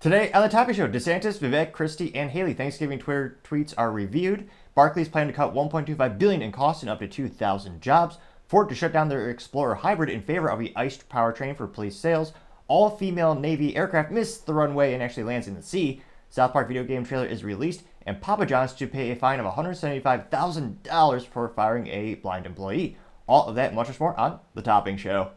Today on the Topic Show, DeSantis, Vivek, Christie, and Haley Thanksgiving Twitter tweets are reviewed. Barclays plan to cut $1.25 billion in costs and up to 2,000 jobs. Ford to shut down their Explorer hybrid in favor of the ICE powertrain for police sales. All-female Navy aircraft miss the runway and actually lands in the sea. South Park video game trailer is released, and Papa John's to pay a fine of $175,000 for firing a blind employee. All of that and much more on the Topping Show.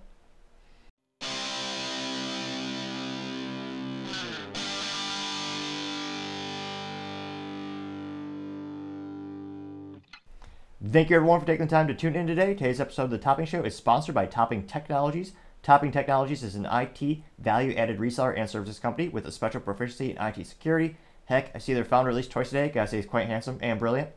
Thank you everyone for taking the time to tune in today. Today's episode of The Topping Show is sponsored by Topping Technologies. Topping Technologies is an IT value-added reseller and services company with a special proficiency in IT security. Heck, I see their founder at least twice today. Gotta say he's quite handsome and brilliant.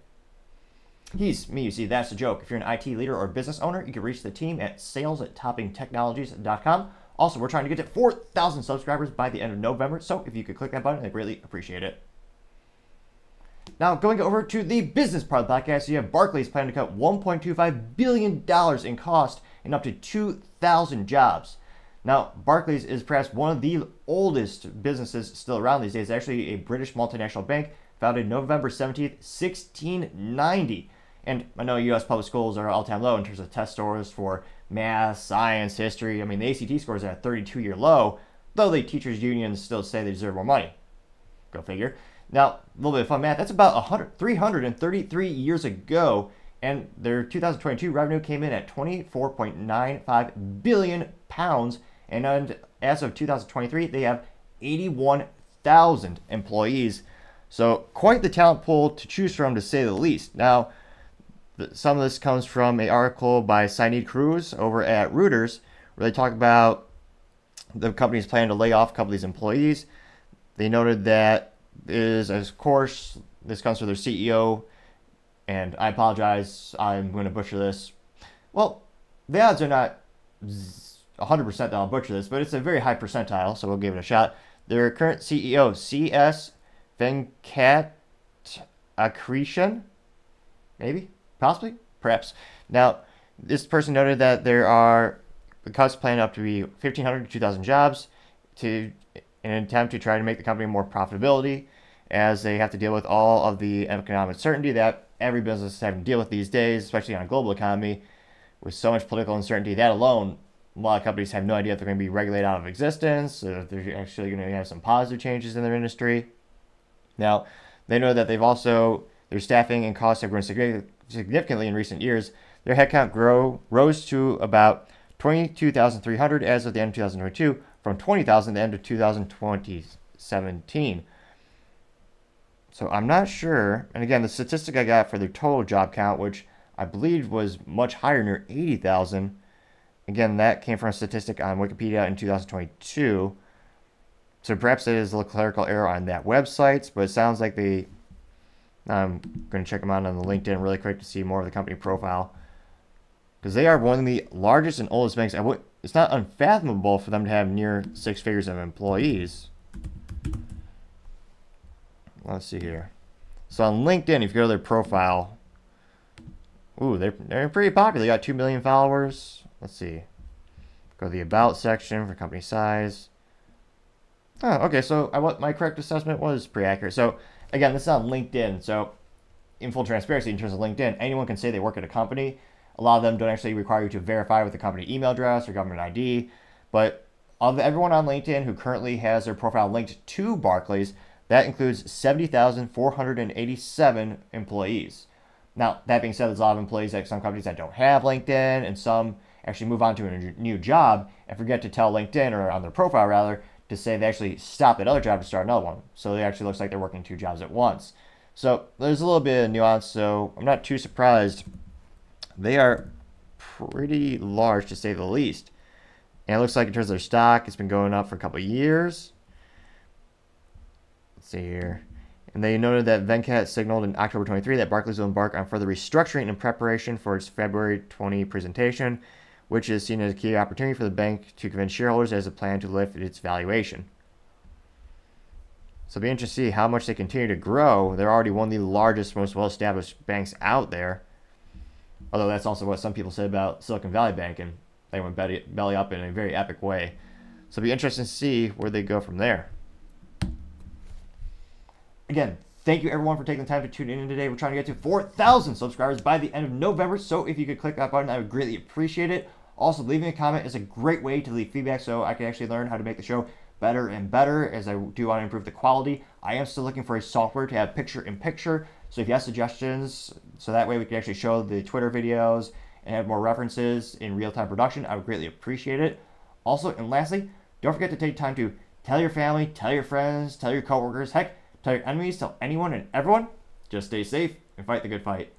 He's me, you see, that's a joke. If you're an IT leader or business owner, you can reach the team at sales@toppingtechnologies.com. Also, we're trying to get to 4,000 subscribers by the end of November, so if you could click that button, I'd really appreciate it. Now, going over to the business part of the podcast, you have Barclays planning to cut $1.25 billion in cost and up to 2,000 jobs. Now, Barclays is perhaps one of the oldest businesses still around these days. It's actually a British multinational bank founded November 17th, 1690. And I know U.S. public schools are all-time low in terms of test scores for math, science, history. I mean, the ACT scores are at a 32-year low, though the teachers' unions still say they deserve more money. Go figure. Now, a little bit of fun math. That's about 333 years ago, and their 2022 revenue came in at £24.95 billion, and as of 2023, they have 81,000 employees. So quite the talent pool to choose from, to say the least. Now, some of this comes from an article by Sinead Cruz over at Reuters, where they talk about the company's plan to lay off a couple of these employees. They noted that of course, this comes from their CEO, and I apologize, I'm going to butcher this. Well, the odds are not 100% that I'll butcher this, but it's a very high percentile, so we'll give it a shot. Their current CEO, C.S. Venkatackrishnan, maybe, possibly, perhaps. Now, this person noted that there are cuts planned up to be 1,500 to 2,000 jobs in an attempt to try to make the company more profitability, as they have to deal with all of the economic uncertainty that every business is having to deal with these days, especially on a global economy. With so much political uncertainty, that alone, a lot of companies have no idea if they're going to be regulated out of existence, or if they're actually going to have some positive changes in their industry. Now, they know that their staffing and costs have grown significantly in recent years. Their headcount rose to about 22,300 as of the end of 2022, from 20,000 at the end of 2017. So I'm not sure, and again, the statistic I got for their total job count, which I believe was much higher, near 80,000. Again, that came from a statistic on Wikipedia in 2022. So perhaps it is a clerical error on that website, but it sounds like I'm going to check them out on the LinkedIn really quick to see more of the company profile, because they are one of the largest and oldest banks. It's not unfathomable for them to have near 6 figures of employees. Let's see here. So on LinkedIn, if you go to their profile, ooh, they're pretty popular. They got 2 million followers. Let's see. Go to the About section for company size. Oh, okay, so my correct assessment was pretty accurate. So again, this is on LinkedIn. So in full transparency, in terms of LinkedIn, anyone can say they work at a company. A lot of them don't actually require you to verify with the company email address or government ID. But of everyone on LinkedIn who currently has their profile linked to Barclays, that includes 70,487 employees. Now, that being said, there's a lot of employees at some companies that don't have LinkedIn, and some actually move on to a new job and forget to tell LinkedIn, or on their profile rather, to say they actually stopped that other job to start another one. So it actually looks like they're working 2 jobs at once. So there's a little bit of nuance, so I'm not too surprised. They are pretty large, to say the least. And it looks like in terms of their stock, it's been going up for a couple of years. Let's see here. And they noted that Venkat signaled in October 23 that Barclays will embark on further restructuring in preparation for its February 20 presentation, which is seen as a key opportunity for the bank to convince shareholders as a plan to lift its valuation. So it'll be interesting to see how much they continue to grow. They're already one of the largest, most well-established banks out there. Although that's also what some people say about Silicon Valley Bank, and they went belly up in a very epic way. So it'll be interesting to see where they go from there. Again, thank you everyone for taking the time to tune in today. We're trying to get to 4,000 subscribers by the end of November, so if you could click that button, I would greatly appreciate it. Also, leaving a comment is a great way to leave feedback so I can actually learn how to make the show better and better as I do want to improve the quality. I am still looking for a software to have picture-in-picture, so if you have suggestions, so that way we can actually show the Twitter videos and have more references in real-time production, I would greatly appreciate it. Also, and lastly, don't forget to take time to tell your family, tell your friends, tell your coworkers, heck, tell your enemies, tell anyone and everyone. Just stay safe and fight the good fight.